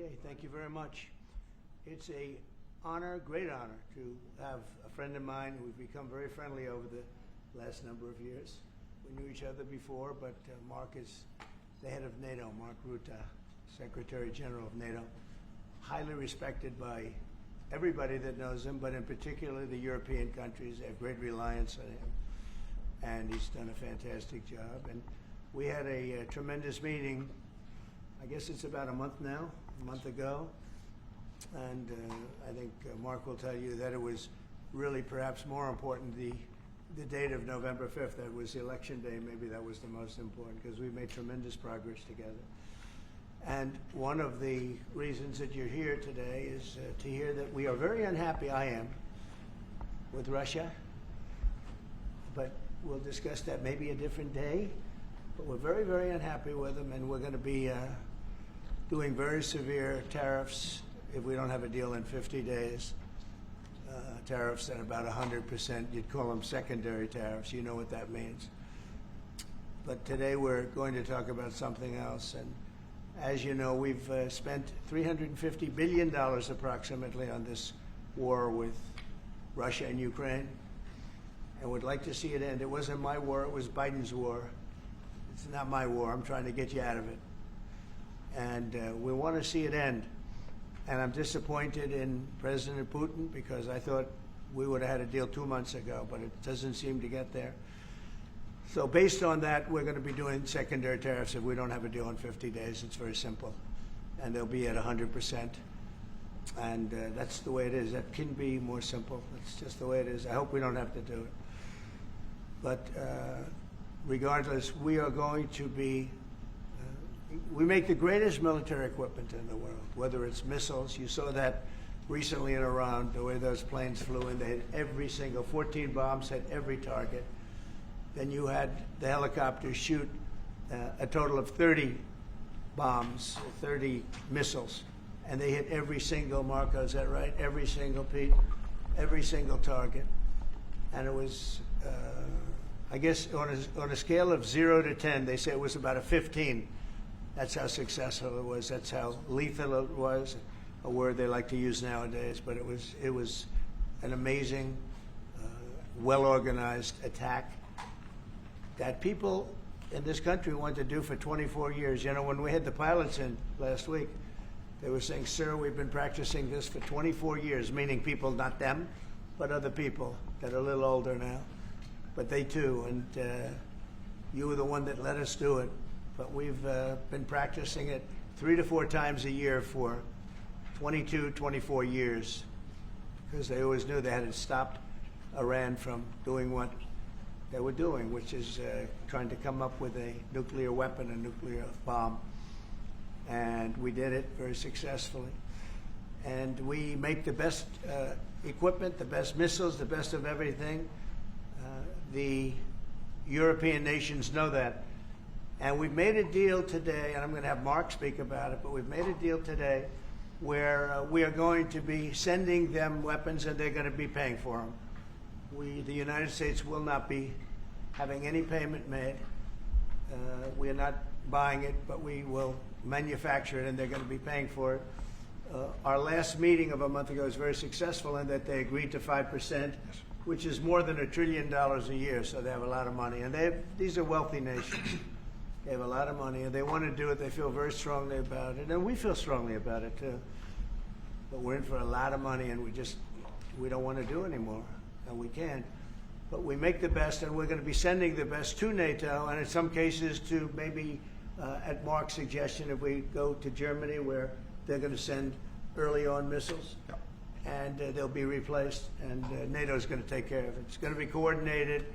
Okay, thank you very much. It's a honor, great honor, to have a friend of mine who we've become very friendly over the last number of years. We knew each other before, but Mark is the head of NATO, Mark Rutte, Secretary General of NATO, highly respected by everybody that knows him, but in particular the European countries. They have great reliance on him, and he's done a fantastic job. And we had a tremendous meeting, I guess it's about a month ago, and I think Mark will tell you that it was really perhaps more important the date of November 5th. That was the election day. Maybe that was the most important, because we made tremendous progress together. And one of the reasons that you're here today is to hear that we are very unhappy, I am, with Russia. But we'll discuss that maybe a different day. But we're very, very unhappy with them, and we're going to be doing very severe tariffs if we don't have a deal in 50 days. Tariffs at about 100%. You'd call them secondary tariffs. You know what that means. But today we're going to talk about something else. And as you know, we've spent $350 billion approximately on this war with Russia and Ukraine, and would like to see it end. It wasn't my war, it was Biden's war. It's not my war. I'm trying to get you out of it. And we want to see it end. And I'm disappointed in President Putin, because I thought we would have had a deal 2 months ago, but it doesn't seem to get there. So based on that, we're going to be doing secondary tariffs if we don't have a deal in 50 days. It's very simple. And they'll be at 100%. And that's the way it is. That can be more simple. It's just the way it is. I hope we don't have to do it. But regardless, we are going to be we make the greatest military equipment in the world, whether it's missiles. You saw that recently in Iran, the way those planes flew in. They hit every single, 14 bombs hit every target. Then you had the helicopters shoot a total of 30 bombs, 30 missiles, and they hit every single, Marco, is that right? Every single, Pete? Every single target. And it was, I guess, on a scale of 0 to 10, they say it was about a 15. That's how successful it was. That's how lethal it was, a word they like to use nowadays. But it was an amazing, well-organized attack that people in this country want to do for 24 years. You know, when we had the pilots in last week, they were saying, "Sir, we've been practicing this for 24 years," meaning people, not them, but other people that are a little older now. But they too, and you were the one that let us do it. But we've been practicing it 3 to 4 times a year for 22, 24 years, because they always knew they had to stop Iran from doing what they were doing, which is trying to come up with a nuclear weapon, a nuclear bomb. And we did it very successfully. And we make the best equipment, the best missiles, the best of everything. The European nations know that. And we've made a deal today, and I'm going to have Mark speak about it, but we've made a deal today where we are going to be sending them weapons, and they're going to be paying for them. The United States will not be having any payment made. We are not buying it, but we will manufacture it, and they're going to be paying for it. Our last meeting of a month ago was very successful in that they agreed to 5%, which is more than $1 trillion a year, so they have a lot of money. And these are wealthy nations. They have a lot of money, and they want to do it. They feel very strongly about it, and we feel strongly about it, too. But we're in for a lot of money, and we don't want to do anymore, and we can't. But we make the best, and we're going to be sending the best to NATO, and in some cases to maybe, at Mark's suggestion, if we go to Germany, where they're going to send early on missiles, and they'll be replaced, and NATO's going to take care of it. It's going to be coordinated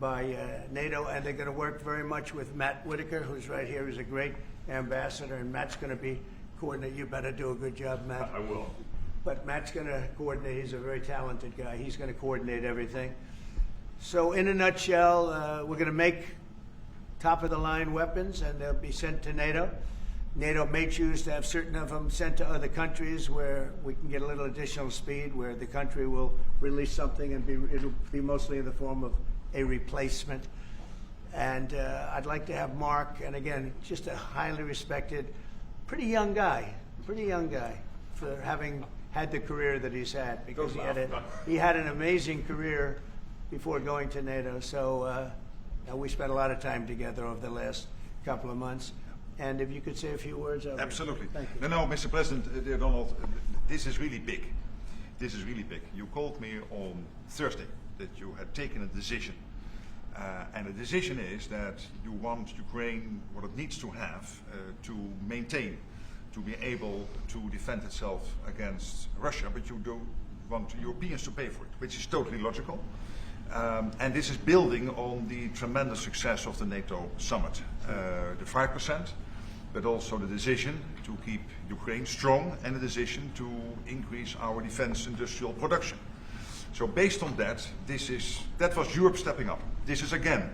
by NATO, and they're going to work very much with Matt Whitaker, who's right here. He's a great ambassador, and Matt's going to be coordinating. You better do a good job, Matt. I will. But Matt's going to coordinate. He's a very talented guy. He's going to coordinate everything. So in a nutshell, we're going to make top-of-the-line weapons, and they'll be sent to NATO. NATO may choose to have certain of them sent to other countries where we can get a little additional speed, where the country will release something, and it'll be mostly in the form of a replacement. And I'd like to have Mark, and again, just a highly respected, pretty young guy, pretty young guy for having had the career that he's had, because Don't laugh. he had an amazing career before going to NATO. So we spent a lot of time together over the last couple of months. And if you could say a few words. Absolutely. Thank you. No, Mr. President, dear Donald, this is really big. This is really big. You called me on Thursday that you had taken a decision. And the decision is that you want Ukraine, what it needs to have to maintain, to be able to defend itself against Russia, but you don't want Europeans to pay for it, which is totally logical. And this is building on the tremendous success of the NATO summit. The 5%, but also the decision to keep Ukraine strong and the decision to increase our defense industrial production. So based on that, that was Europe stepping up. This is again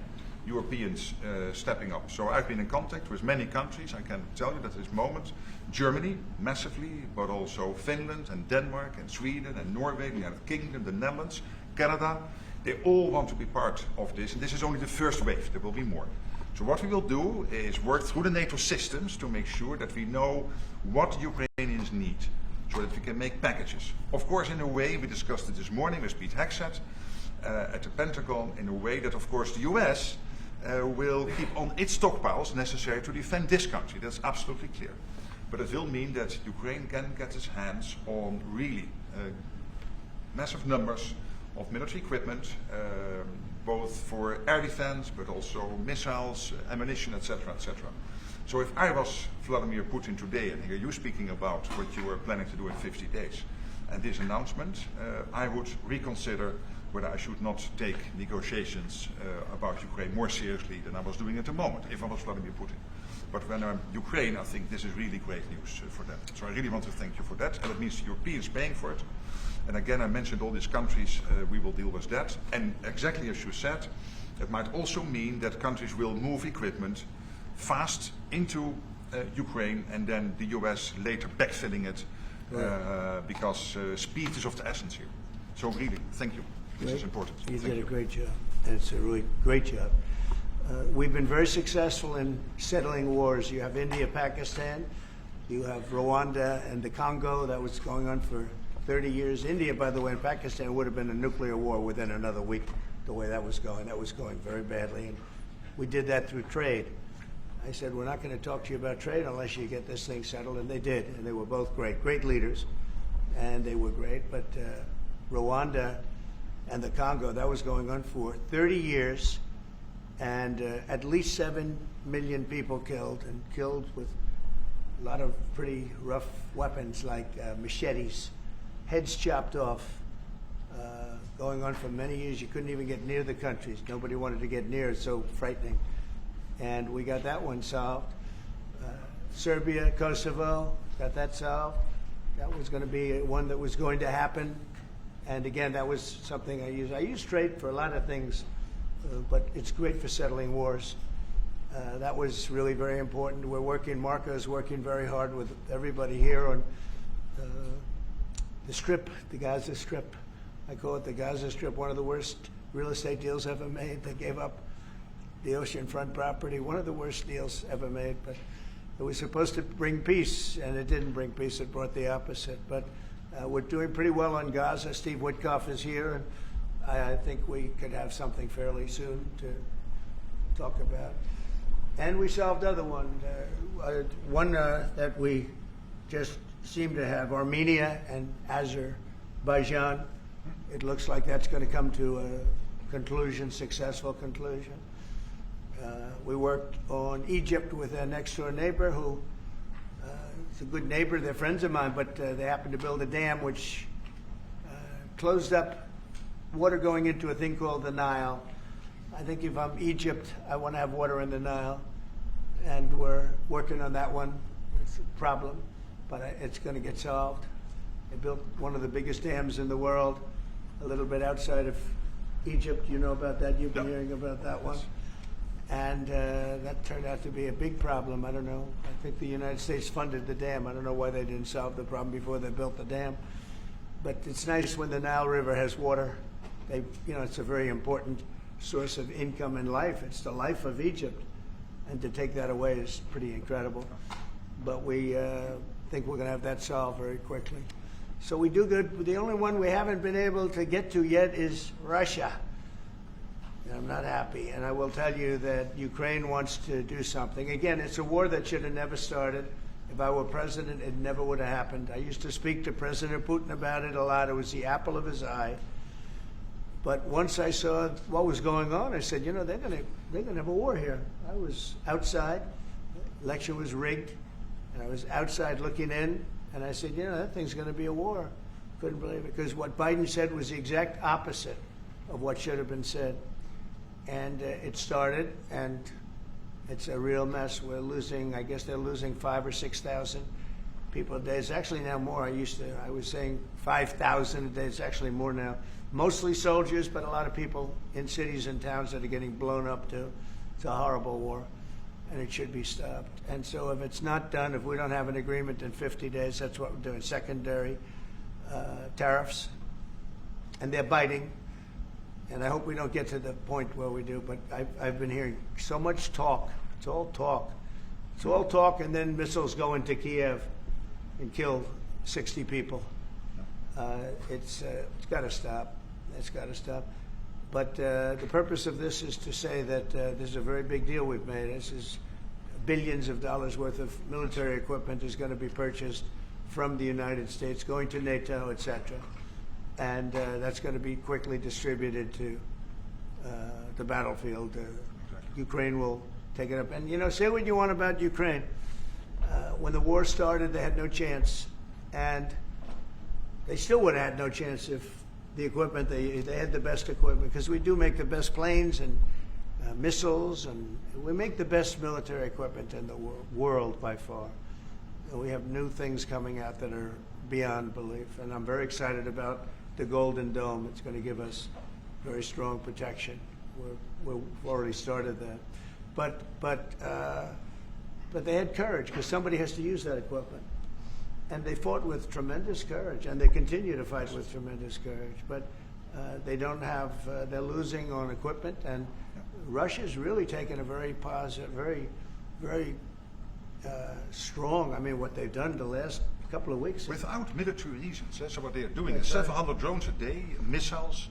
Europeans stepping up. So I've been in contact with many countries. I can tell you that at this moment, Germany massively, but also Finland and Denmark and Sweden and Norway, the United Kingdom, the Netherlands, Canada, they all want to be part of this. And this is only the first wave. There will be more. So what we will do is work through the NATO systems to make sure that we know what Ukrainians need, so that we can make packages. Of course, in a way, we discussed it this morning with Pete Hegseth at the Pentagon, in a way that, of course, the US will keep on its stockpiles necessary to defend this country. That's absolutely clear. But it will mean that Ukraine can get its hands on really massive numbers of military equipment, both for air defense, but also missiles, ammunition, etc., etc. So if I was Vladimir Putin today and hear you speaking about what you were planning to do in 50 days and this announcement, I would reconsider whether I should not take negotiations about Ukraine more seriously than I was doing at the moment, if I was Vladimir Putin. But when I'm Ukraine, I think this is really great news for them. So I really want to thank you for that, and it means the Europeans paying for it. And again, I mentioned all these countries, we will deal with that. And exactly as you said, it might also mean that countries will move equipment fast into Ukraine, and then the US later backfilling it, because speed is of the essence here. So really, thank you. This is important. You did a great job, and it's a really great job. We've been very successful in settling wars. You have India, Pakistan, you have Rwanda and the Congo. That was going on for 30 years. India, by the way, and Pakistan would have been a nuclear war within another week, the way that was going. That was going very badly, and we did that through trade. I said, we're not going to talk to you about trade unless you get this thing settled, and they did, and they were both great leaders, and they were great. But Rwanda and the Congo, that was going on for 30 years, and at least 7 million people killed, and killed with a lot of pretty rough weapons like machetes, heads chopped off, going on for many years. You couldn't even get near the countries. Nobody wanted to get near. It's so frightening. And we got that one solved. Serbia, Kosovo, got that solved. That was going to be one that was going to happen. And again, that was something I use. I use trade for a lot of things, but it's great for settling wars. That was really very important. We're working, Marco's working very hard with everybody here on the Strip, the Gaza Strip. I call it the Gaza Strip, one of the worst real estate deals ever made. They gave up the oceanfront property, one of the worst deals ever made. But it was supposed to bring peace, and it didn't bring peace. It brought the opposite. But we're doing pretty well on Gaza. Steve Witkoff is here, and I think we could have something fairly soon to talk about. And we solved other one. One that we just seem to have, Armenia and Azerbaijan. It looks like that's going to come to a conclusion, successful conclusion. We worked on Egypt with a next-door neighbor who is a good neighbor. They're friends of mine, but they happened to build a dam which closed up water going into a thing called the Nile. I think if I'm Egypt, I want to have water in the Nile, and we're working on that one. It's a problem, but it's going to get solved. They built one of the biggest dams in the world, a little bit outside of Egypt. You know about that? You've been hearing about that one. And that turned out to be a big problem. I don't know. I think the United States funded the dam. I don't know why they didn't solve the problem before they built the dam. But it's nice when the Nile River has water. It's a very important source of income and life. It's the life of Egypt. And to take that away is pretty incredible. But we think we're going to have that solved very quickly. So we do good. The only one we haven't been able to get to yet is Russia. And I'm not happy. And I will tell you that Ukraine wants to do something. Again, it's a war that should have never started. If I were president, it never would have happened. I used to speak to President Putin about it a lot. It was the apple of his eye. But once I saw what was going on, I said, you know, they're gonna have a war here. I was outside. The election was rigged. And I was outside looking in. And I said, you know, that thing's going to be a war. Couldn't believe it. Because what Biden said was the exact opposite of what should have been said. And it started, and it's a real mess. We're losing, I guess they're losing 5,000 or 6,000 people a day. It's actually now more. I was saying 5,000 a day. It's actually more now. Mostly soldiers, but a lot of people in cities and towns that are getting blown up too. It's a horrible war, and it should be stopped. And so if it's not done, if we don't have an agreement in 50 days, that's what we're doing. Secondary tariffs, and they're biting. And I hope we don't get to the point where we do, but I've been hearing so much talk. It's all talk. It's all talk, and then missiles go into Kiev and kill 60 people. It's got to stop. It's got to stop. But the purpose of this is to say that this is a very big deal we've made. This is billions of dollars worth of military equipment is going to be purchased from the United States, going to NATO, et cetera. And that's going to be quickly distributed to the battlefield. Ukraine will take it up. And, you know, say what you want about Ukraine. When the war started, they had no chance. And they still would have had no chance if the equipment, they had the best equipment. Because we do make the best planes and missiles, and we make the best military equipment in the world by far. And we have new things coming out that are beyond belief. And I'm very excited about the Golden Dome. It's going to give us very strong protection. We've already started that. But they had courage, because somebody has to use that equipment. And they fought with tremendous courage, and they continue to fight with tremendous courage. But they don't have, they're losing on equipment, and Russia's really taken a very positive, very strong, I mean, what they've done the last couple of weeks. Without military reasons. That's what they are doing. 700 drones a day, missiles,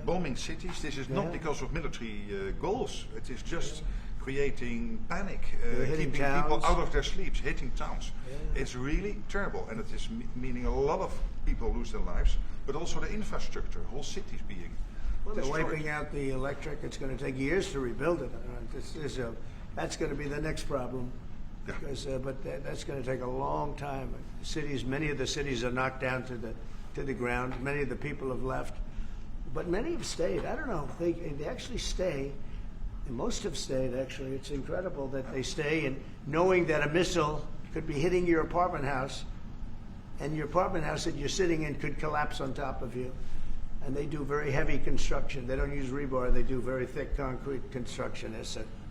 bombing cities. This is not because of military goals. It is just creating panic, keeping people out of their sleeps, hitting towns. It's really terrible, and it is meaning a lot of people lose their lives, but also the infrastructure, whole cities being they're destroyed. wiping out the electric. It's going to take years to rebuild it. That's going to be the next problem. Yeah. Because, but that's going to take a long time. Cities, many of the cities are knocked down to the ground. Many of the people have left, but many have stayed. I don't know. They actually stay. And most have stayed. Actually, it's incredible that they stay, and knowing that a missile could be hitting your apartment house, and your apartment house that you're sitting in could collapse on top of you. And they do very heavy construction. They don't use rebar. They do very thick concrete construction.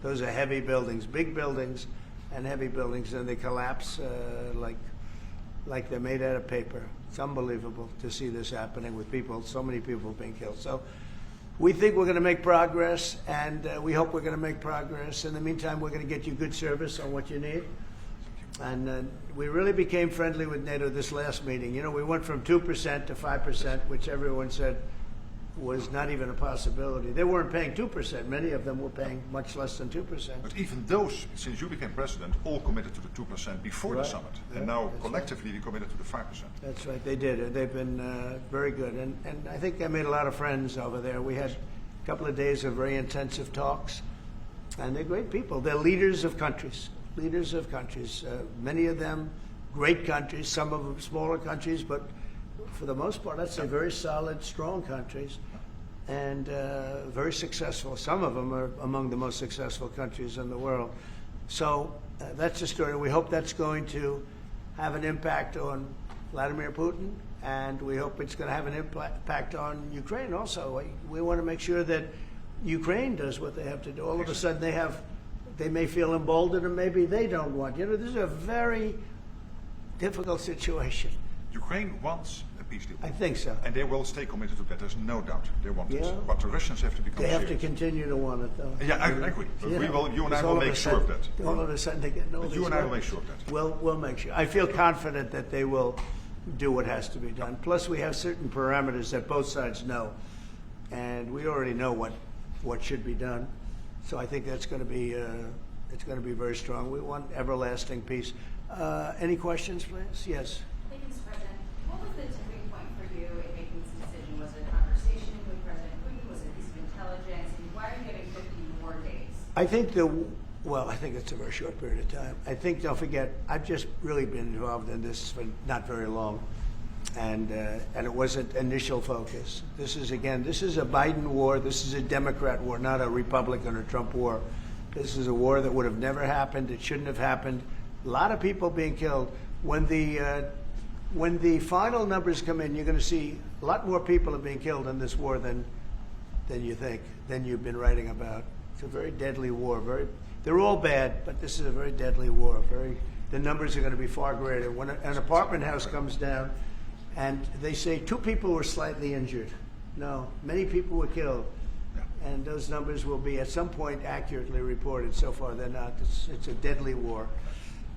Those are heavy buildings, big buildings. And heavy buildings, and they collapse like they're made out of paper. It's unbelievable to see this happening with people, so many people being killed. So we think we're going to make progress, and we hope we're going to make progress. In the meantime, we're going to get you good service on what you need. And we really became friendly with NATO this last meeting. You know, we went from 2% to 5%, which everyone said was not even a possibility. They weren't paying 2%. Many of them were paying much less than 2%. But even those, since you became president, all committed to the 2% before the summit. And now collectively we committed to the 5%. That's right, they did. They've been very good. And I think I made a lot of friends over there. We had a couple of days of very intensive talks. And they're great people. They're leaders of countries. Leaders of countries. Many of them great countries, some of them smaller countries, but for the most part, I'd say very solid, strong countries, and very successful. Some of them are among the most successful countries in the world. So that's the story. We hope that's going to have an impact on Vladimir Putin, and we hope it's going to have an impact on Ukraine also. We want to make sure that Ukraine does what they have to do. All of a sudden they may feel emboldened, or maybe they don't want. You know, this is a very difficult situation. Ukraine wants a peace deal. I think so. And they will stay committed to that. There's no doubt they want this. Yeah. But the Russians have to become They have to serious. continue to want it, though. Yeah, I agree. But You know, you and I because will all of make a sure of sudden- that. All of a sudden, they get all But these you and I will weapons. make sure of that. We'll make sure. I feel confident that they will do what has to be done. Plus, we have certain parameters that both sides know, and we already know what should be done. So I think that's going to be it's going to be very strong. We want everlasting peace. Any questions, please? Yes. Thank you, Mr. President. What was the tipping point for you in making this decision? Was it a conversation with President Putin? Was it a piece of intelligence? And why are you giving 50 more days? I think I think it's a very short period of time. I think, don't forget, I've just really been involved in this for not very long, and it wasn't initial focus. This is a Biden war. This is a Democrat war, not a Republican or Trump war. This is a war that would have never happened. It shouldn't have happened. A lot of people being killed. When the final numbers come in, you're going to see a lot more people are being killed in this war than you think, than you've been writing about. It's a very deadly war. They're all bad, but this is a very deadly war. The numbers are going to be far greater. When an apartment house comes down, and they say 2 people were slightly injured. No, many people were killed, and those numbers will be at some point accurately reported. So far, they're not. It's a deadly war.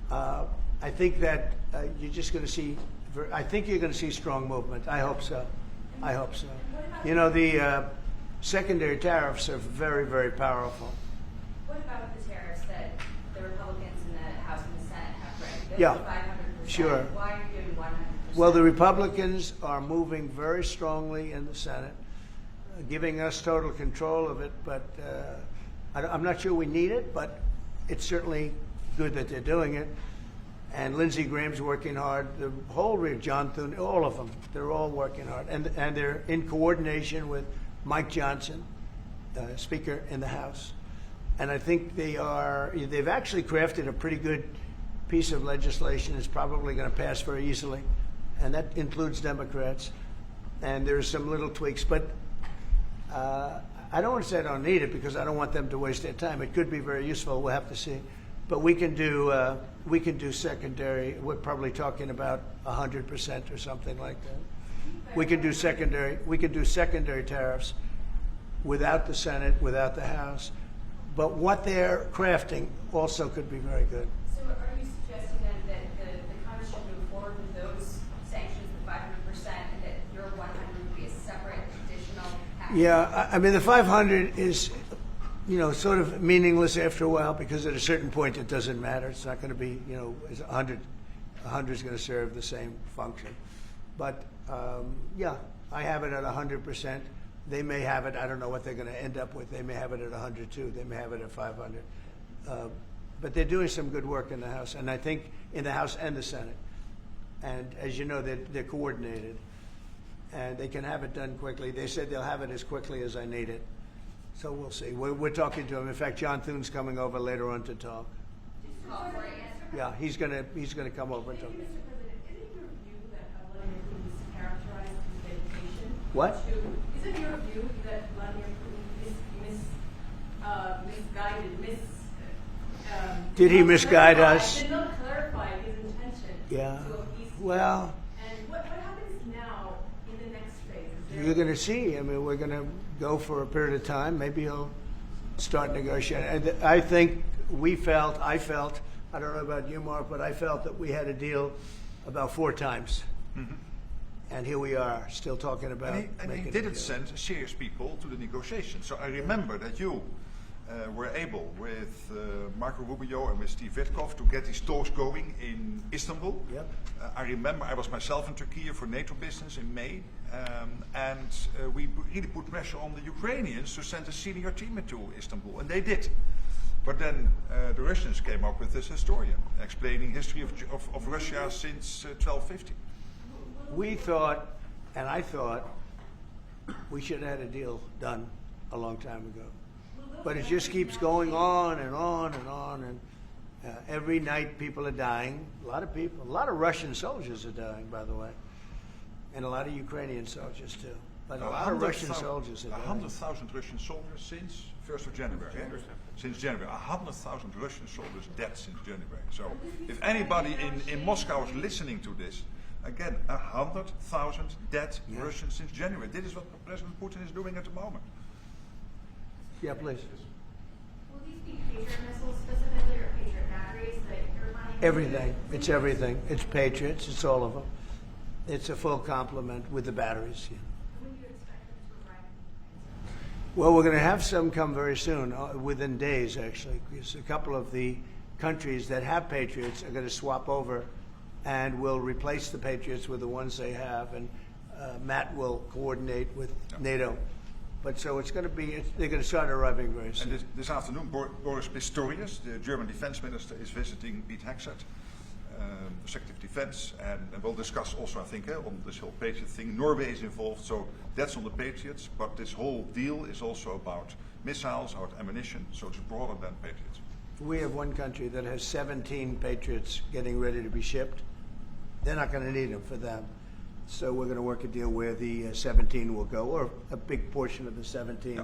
I think that you're just going to see. I think you're going to see strong movement. I hope so. I hope so. You know, the secondary tariffs are very, very powerful. What about the tariffs that the Republicans in the House and the Senate have read? Those Yeah, are 500%. sure. Why are you doing 100%? Well, the Republicans are moving very strongly in the Senate, giving us total control of it. But I'm not sure we need it, but it's certainly good that they're doing it. And Lindsey Graham's working hard. The whole John Thune, all of them, they're all working hard, and they're in coordination with Mike Johnson, Speaker in the House. And I think they've actually crafted a pretty good piece of legislation. It's probably going to pass very easily, and that includes Democrats. And there's some little tweaks, but I don't want to say I don't need it because I don't want them to waste their time. It could be very useful. We'll have to see. But we can do secondary. We're probably talking about 100% or something like that. We can do secondary tariffs without the Senate, without the House. But what they're crafting also could be very good. So are you suggesting then that the Congress should move forward with those sanctions, the 500%, and that your 100 would be a separate additional package? Yeah, I mean, the 500 is, sort of meaningless after a while because at a certain point it doesn't matter. It's not going to be, it's 100. 100 is going to serve the same function. But, yeah, I have it at 100%. They may have it, I don't know what they're going to end up with. They may have it at 100 too. They may have it at 500. But they're doing some good work in the House, and I think in the House and the Senate. And as you know, they're coordinated, and they can have it done quickly. They said they'll have it as quickly as I need it. So we'll see. We're talking to him. In fact, John Thune's coming over later on to talk. Call for an answer? Yeah, he's gonna come over and talk. Thank you, Mr. President. Isn't it your view that Vladimir Putin mischaracterized his dedication? What? Isn't your view that Vladimir Putin misguided, Did he misguide us? did not clarify his intention Yeah. to a peace deal? Well, And what happens now in the next phase? you're going to see. I mean, we're going to go for a period of time. Maybe he'll start negotiating. And I think I felt, I don't know about you, Mark, but I felt that we had a deal about 4 times. Mm-hmm. And here we are, still talking about And he making a didn't deal. send serious people to the negotiations. So I remember that you were able, with Marco Rubio and with Steve Witkoff, to get these talks going in Istanbul. Yep. I remember I was myself in Turkey for NATO business in May, and we really put pressure on the Ukrainians to send a senior team into Istanbul, and they did. But then the Russians came up with this historian explaining history of Russia since 1250. We thought, and I thought, we should have had a deal done a long time ago. But it just keeps going on and on and on, and every night people are dying. A lot of people, a lot of Russian soldiers are dying, by the way, and a lot of Ukrainian soldiers too. But a lot of Russian soldiers are dying. 100,000 Russian soldiers since 1st of January. Since January. 100,000 Russian soldiers dead since January. So if anybody in Moscow is listening to this, Again, 100,000 dead Yeah. Russians since January. This is what President Putin is doing at the moment. Yeah, please. Will these be Patriot missiles specifically or Patriot batteries that you're planning? to Everything. use? It's everything. It's Patriots. It's all of them. It's a full complement with the batteries. Yeah. When do you expect them to arrive? Well, we're going to have some come very soon, within days, actually. Because a couple of the countries that have Patriots are going to swap over and will replace the Patriots with the ones they have. And Matt will coordinate with NATO. But so it's going to be, they're going to start arriving very soon. And this afternoon, Boris Pistorius, the German defense minister, is visiting Pete Hegseth, the Secretary of Defense, and we'll discuss also, I think, on this whole Patriot thing. Norway is involved, so that's on the Patriots, but this whole deal is also about missiles, about ammunition, so it's broader than Patriots. We have one country that has 17 Patriots getting ready to be shipped. They're not going to need them for them. So we're going to work a deal where the 17 will go, or a big portion of the 17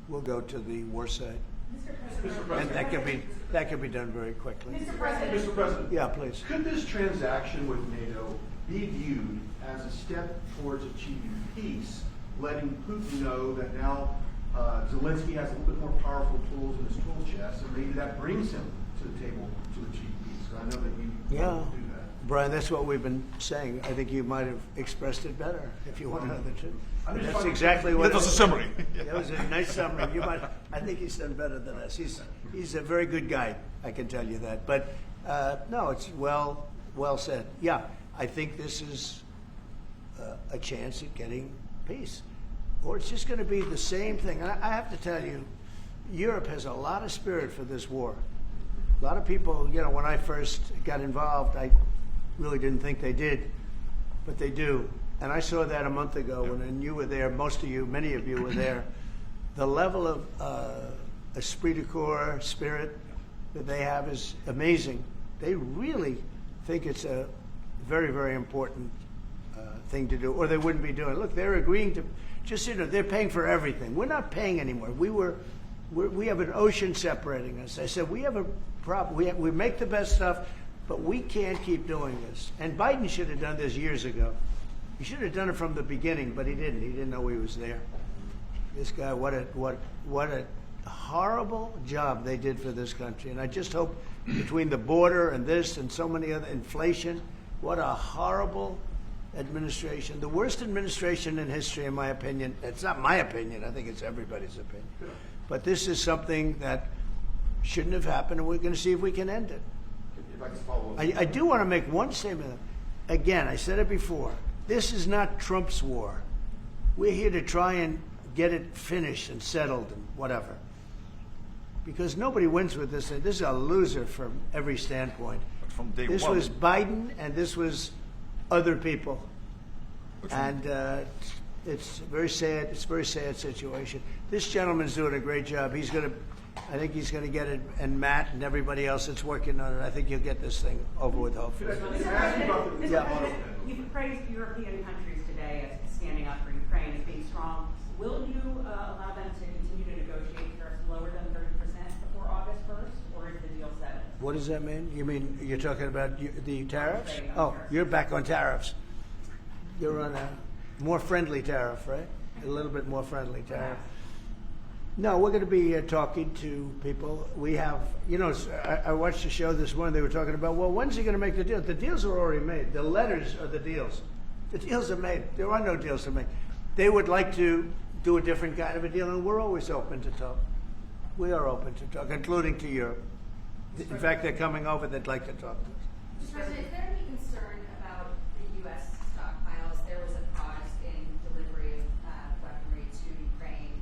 will go to the war side. Mr. President. And that can be done very quickly. Mr. President. Mr. President, Yeah, please. could this transaction with NATO be viewed as a step towards achieving peace, letting Putin know that now Zelensky has a little bit more powerful tools in his tool chest, and maybe that brings him to the table to achieve peace? So I know that you Yeah. want to do that. Brian, that's what we've been saying. I think you might have expressed it better if you want to know the truth. I'm just That's trying to- exactly what That was it a summary. That was a nice summary. I think he's done better than us. He's a very good guy, I can tell you that. But no, it's well said. Yeah, I think this is a chance at getting peace. Or it's just going to be the same thing. And I have to tell you, Europe has a lot of spirit for this war. A lot of people, when I first got involved, I really didn't think they did, but they do. And I saw that a month ago when you were there, many of you were there. The level of esprit de corps, spirit that they have is amazing. They really think it's a very, very important thing to do, or they wouldn't be doing it. Look, they're agreeing to, they're paying for everything. We're not paying anymore. We have an ocean separating us. I said, we have a problem. We make the best stuff, but we can't keep doing this. And Biden should have done this years ago. He should have done it from the beginning, but he didn't. He didn't know he was there. This guy, what a horrible job they did for this country. And I just hope between the border and this and so many other, inflation, what a horrible administration. The worst administration in history, in my opinion. It's not my opinion. I think it's everybody's opinion. But this is something that shouldn't have happened, and we're going to see if we can end it. If I could follow up. I do want to make one statement. Again, I said it before. This is not Trump's war. We're here to try and get it finished and settled and whatever. Because nobody wins with this. This is a loser from every standpoint. But from day This one, was Biden and this was other people. And it's very sad. It's a very sad situation. This gentleman's doing a great job. I think he's going to get it, and Matt and everybody else that's working on it. I think you'll get this thing over with, hopefully. Can I ask you about the- Yeah. Mr. President, you've praised European countries today as standing up for Ukraine as being strong. Will you allow them to continue to negotiate tariffs lower than 30% before August 1st, or is the deal set? What does that mean? You mean you're talking about the tariffs? saying on Oh, tariffs. you're back on tariffs. You're on a more friendly tariff, right? A little bit more friendly tariff. No, we're going to be talking to people. We have, I watched the show this morning. They were talking about, well, when's he going to make the deal? The deals are already made. The letters are the deals. The deals are made. There are no deals to make. They would like to do a different kind of a deal, and we're always open to talk. We are open to talk, including to Europe. In fact, they're coming over. They'd like to talk to us. Mr. President, is there any concern about the U.S. stockpiles? There was a pause in delivery of weaponry to Ukraine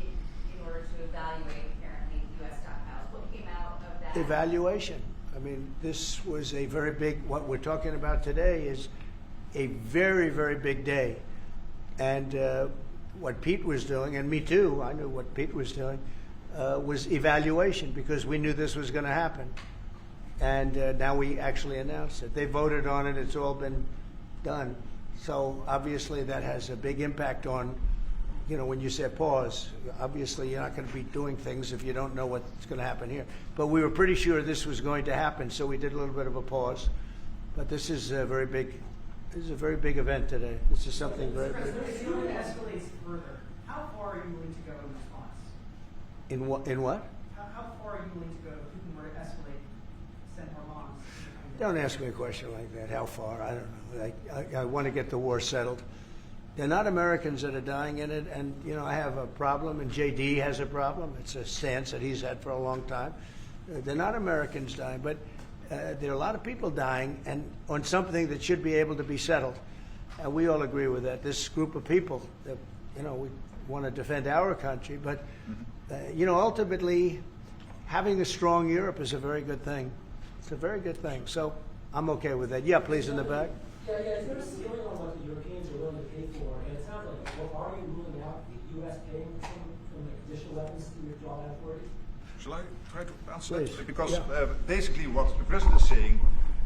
in order to evaluate, apparently, U.S. stockpiles. What came out of that? Evaluation. I mean, this was a very big, what we're talking about today is a very, very big day. And what Pete was doing, and me too, I knew what Pete was doing, was evaluation, because we knew this was going to happen. And now we actually announced it. They voted on it. It's all been done. So obviously that has a big impact on, when you say pause, obviously you're not going to be doing things if you don't know what's going to happen here. But we were pretty sure this was going to happen, so we did a little bit of a pause. But this is a very big This is a very big event today. This is something very Mr. big. President, if it escalates further, how far are you willing to go in response? In what? In what? How far are you willing to go if Putin were to escalate, send more bombs? Don't ask me a question like that. How far? I don't know. I want to get the war settled. They're not Americans that are dying in it, and I have a problem, and JD has a problem. It's a stance that he's had for a long time. They're not Americans dying, but there are a lot of people dying, and on something that should be able to be settled. And we all agree with that. This group of people, that, we want to defend our country, but ultimately, having a strong Europe is a very good thing. It's a very good thing. So I'm okay with that. Yeah, please, in the back. Yeah, is there a ceiling on what the Europeans are willing to pay for? And it sounds like, are you ruling out the U.S. paying some additional weapons to withdraw that authority? Shall I try to answer Please. that? Because Yeah. basically what the president is saying,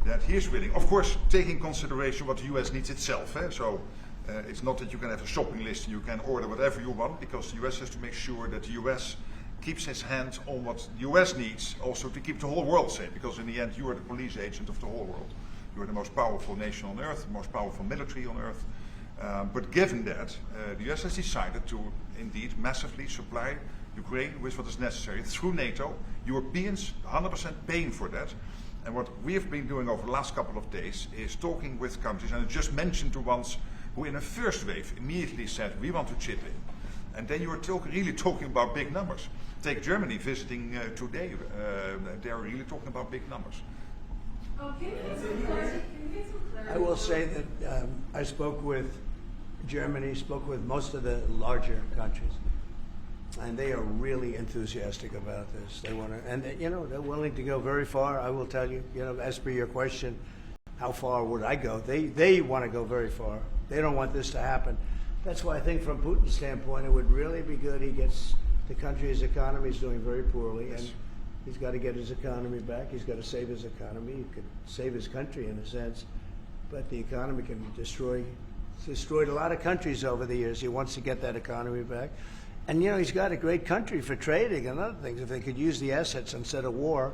that he is willing, of course, taking consideration what the U.S. needs itself. So it's not that you can have a shopping list and you can order whatever you want, because the U.S. has to make sure that the U.S. keeps its hand on what the U.S. needs, also to keep the whole world safe, because in the end you are the police agent of the whole world. You are the most powerful nation on earth, the most powerful military on earth. But given that, the U.S. has decided to indeed massively supply Ukraine with what is necessary through NATO. Europeans 100% paying for that. And what we have been doing over the last couple of days is talking with countries, and I just mentioned the ones who in the first wave immediately said, we want to chip in. And then you are really talking about big numbers. Take Germany visiting today. They are really talking about big numbers. Can you get some clarity? I will say that I spoke with Germany, spoke with most of the larger countries, and they are really enthusiastic about this. They want to, and they're willing to go very far. I will tell you, as per your question, how far would I go? They want to go very far. They don't want this to happen. That's why I think from Putin's standpoint, it would really be good. He gets the country, his economy is doing very poorly, and he's got to get his economy back. He's got to save his economy. He could save his country in a sense, but the economy can be destroyed. He's destroyed a lot of countries over the years. He wants to get that economy back. And, he's got a great country for trading and other things. If they could use the assets instead of war,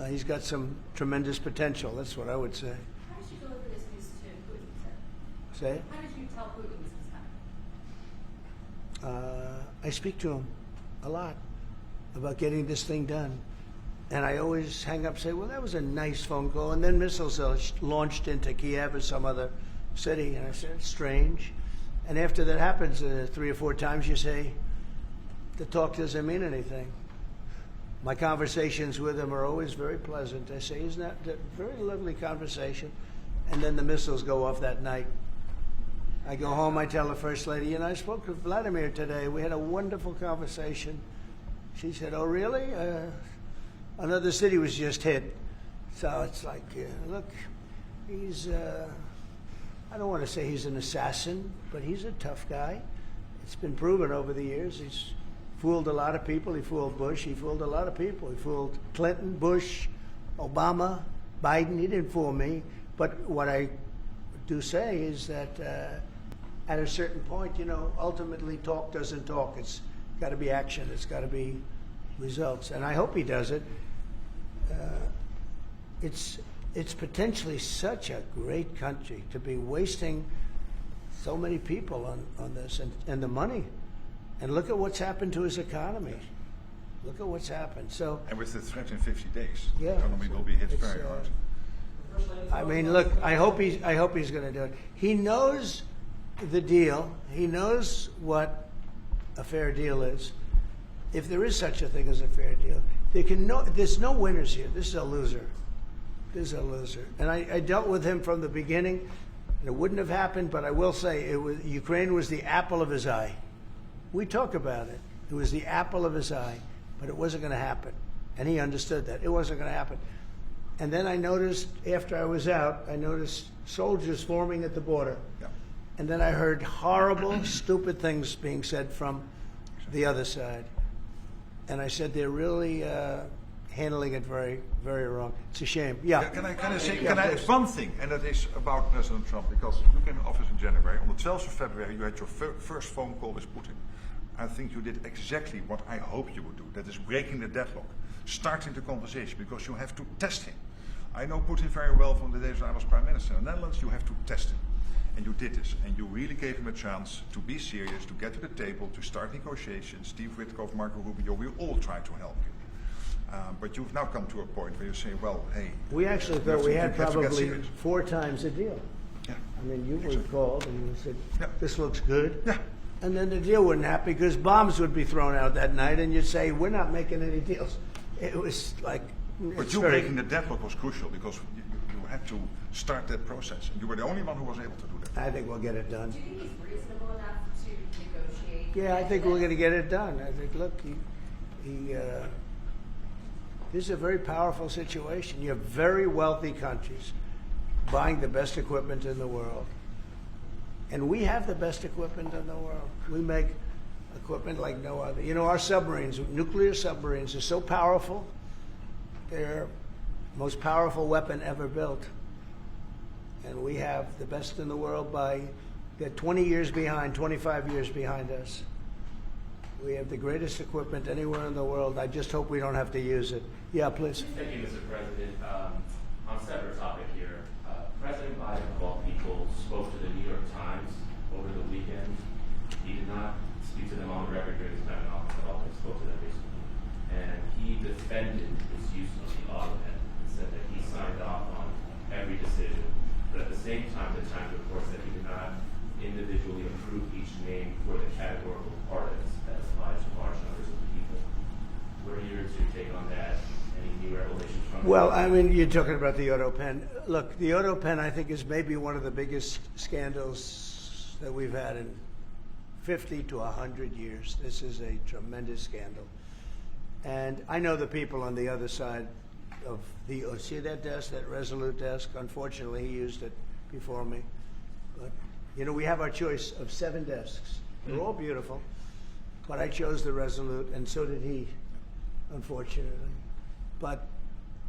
he's got some tremendous potential. That's what I would say. How did you deliver this news to Putin, sir? Say? How did you tell Putin this was coming? I speak to him a lot about getting this thing done. And I always hang up and say, well, that was a nice phone call. And then missiles are launched into Kiev or some other city. And I said, it's strange. And after that happens 3 or 4 times, you say, the talk doesn't mean anything. My conversations with him are always very pleasant. I say, isn't that a very lovely conversation? And then the missiles go off that night. I go home, I tell the First Lady, I spoke to Vladimir today. We had a wonderful conversation. She said, oh, really? Another city was just hit. So it's like, look, he's, I don't want to say he's an assassin, but he's a tough guy. It's been proven over the years. He's fooled a lot of people. He fooled Bush. He fooled a lot of people. He fooled Clinton, Bush, Obama, Biden. He didn't fool me. But what I do say is that at a certain point, ultimately talk doesn't talk. It's got to be action. It's got to be results. And I hope he does it. It's potentially such a great country to be wasting so many people on this and the money. And look at what's happened to his economy. Look at what's happened. So, And with the threat in 50 days, Yeah. the economy will be hit It's, very hard. I mean, look, I hope he's going to do it. He knows the deal. He knows what a fair deal is. If there is such a thing as a fair deal, there's no winners here. This is a loser. This is a loser. And I dealt with him from the beginning. It wouldn't have happened, but I will say Ukraine was the apple of his eye. We talk about it. It was the apple of his eye, but it wasn't going to happen. And he understood that. It wasn't going to happen. And then I noticed, after I was out, I noticed soldiers forming at the border. Yeah. And then I heard horrible, stupid things being said from the other side. And I said, they're really handling it very, very wrong. It's a shame. Yeah. Can I say Yeah, please. one thing, and that is about President Trump, because you came in office in January. On the 12th of February, you had your first phone call with Putin. I think you did exactly what I hoped you would do. That is breaking the deadlock, starting the conversation, because you have to test him. I know Putin very well from the days when I was Prime Minister in the Netherlands. You have to test him. And you did this, and you really gave him a chance to be serious, to get to the table, to start negotiations. Steve Witkoff, Marco Rubio, we all tried to help you. But you've now come to a point where you say, well, hey. We actually thought we had have to get probably serious. 4 times a deal. Yeah. I mean, you were Exactly. called and you said, Yeah. this looks good. Yeah. And then the deal wouldn't happen because bombs would be thrown out that night and you'd say, we're not making any deals. It was like, But it's you very- breaking the deadlock was crucial because you had to start that process. And you were the only one who was able to do that. I think we'll get it done. Do you think he's reasonable enough to negotiate? Yeah, I think we're going to get it done. I think, look, this is a very powerful situation. You have very wealthy countries buying the best equipment in the world. And we have the best equipment in the world. We make equipment like no other. You know, our submarines, nuclear submarines, are so powerful. They're the most powerful weapon ever built. And we have the best in the world they're 20 years behind, 25 years behind us. We have the greatest equipment anywhere in the world. I just hope we don't have to use it. Yeah, please. Thank you, Mr. President. On a separate topic here, President Biden, of all people, spoke to the New York Times over the weekend. He did not speak to them on the record during his time in office at all, but spoke to them recently. And he defended his use of the autopen and said that he signed off on every decision. But at the same time, the Times reports that he did not individually approve each name for the categorical pardons that applies to large numbers of people. What are your take on that? Any new revelations from Well, that? I mean, you're talking about the auto pen. Look, the auto pen, I think, is maybe one of the biggest scandals that we've had in 50 to 100 years. This is a tremendous scandal. And I know the people on the other side of the, see that desk, that Resolute desk? Unfortunately, he used it before me. But, you know, we have our choice of 7 desks. They're all beautiful. But I chose the Resolute, and so did he, unfortunately. But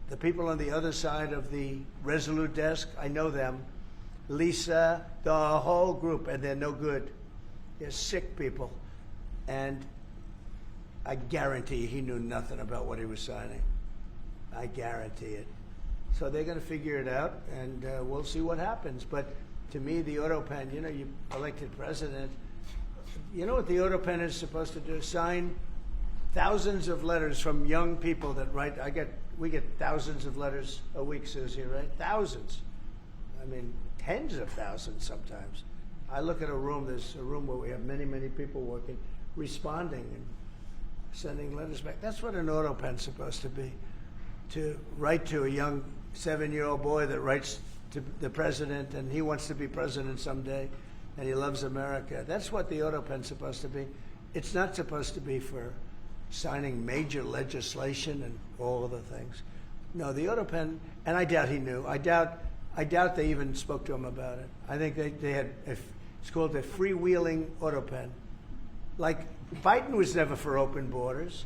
the people on the other side of the Resolute desk, I know them. Lisa, the whole group, and they're no good. They're sick people. And I guarantee he knew nothing about what he was signing. I guarantee it. So they're going to figure it out, and we'll see what happens. But to me, the auto pen, you know, you elected president. You know what the auto pen is supposed to do? Sign thousands of letters from young people that write. We get thousands of letters a week, Susie, right? Thousands. I mean, tens of thousands sometimes. I look at a room. There's a room where we have many, many people working, responding and sending letters back. That's what an auto pen's supposed to be. To write to a young 7-year-old boy that writes to the president, and he wants to be president someday, and he loves America. That's what the auto pen's supposed to be. It's not supposed to be for signing major legislation and all of the things. No, the auto pen, and I doubt he knew. I doubt they even spoke to him about it. I think they had, it's called a freewheeling auto pen. Like, Biden was never for open borders.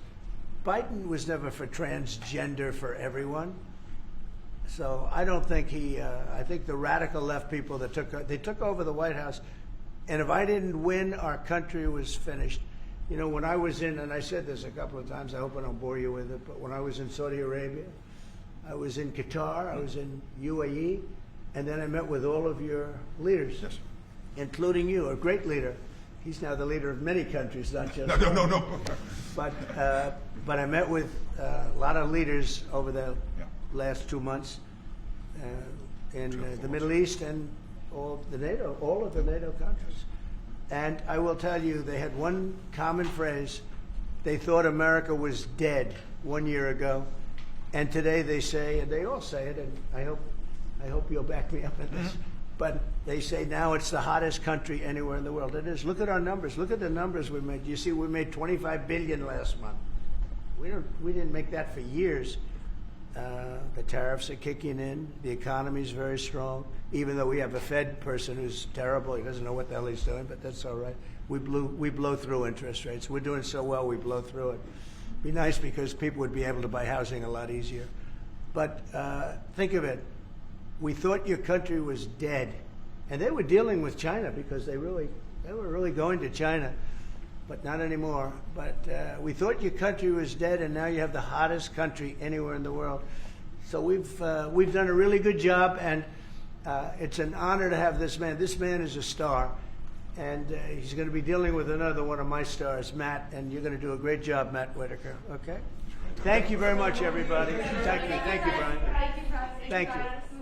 Biden was never for transgender for everyone. So I don't think I think the radical left people that took over the White House, and if I didn't win, our country was finished. You know, when I was in, and I said this a couple of times, I hope I don't bore you with it, but when I was in Saudi Arabia, I was in Qatar, I was in UAE, and then I met with all of your leaders, Yes. including you, a great leader. He's now the leader of many countries, not just No. But I met with a lot of leaders over the Yeah. last 2 months in 2 or 4 the Middle East and all of the NATO countries. And I will tell you, they had one common phrase. They thought America was dead 1 year ago, and today they say, and they all say it, and I hope you'll back me up in this. But they say now it's the hottest country anywhere in the world. It is. Look at our numbers. Look at the numbers we made. You see, we made $25 billion last month. We didn't make that for years. The tariffs are kicking in. The economy is very strong. Even though we have a Fed person who's terrible, he doesn't know what the hell he's doing, but that's all right. We blow through interest rates. We're doing so well, we blow through it. Be nice because people would be able to buy housing a lot easier. But think of it. We thought your country was dead, and they were dealing with China because they were really going to China, but not anymore. But we thought your country was dead, and now you have the hottest country anywhere in the world. So we've done a really good job, and It's an honor to have this man. This man is a star, and he's going to be dealing with another one of my stars, Matt, and you're going to do a great job, Matt Whitaker, okay? Thank you very much, everybody. Thank you, Brian. Thank you, President. Thank you.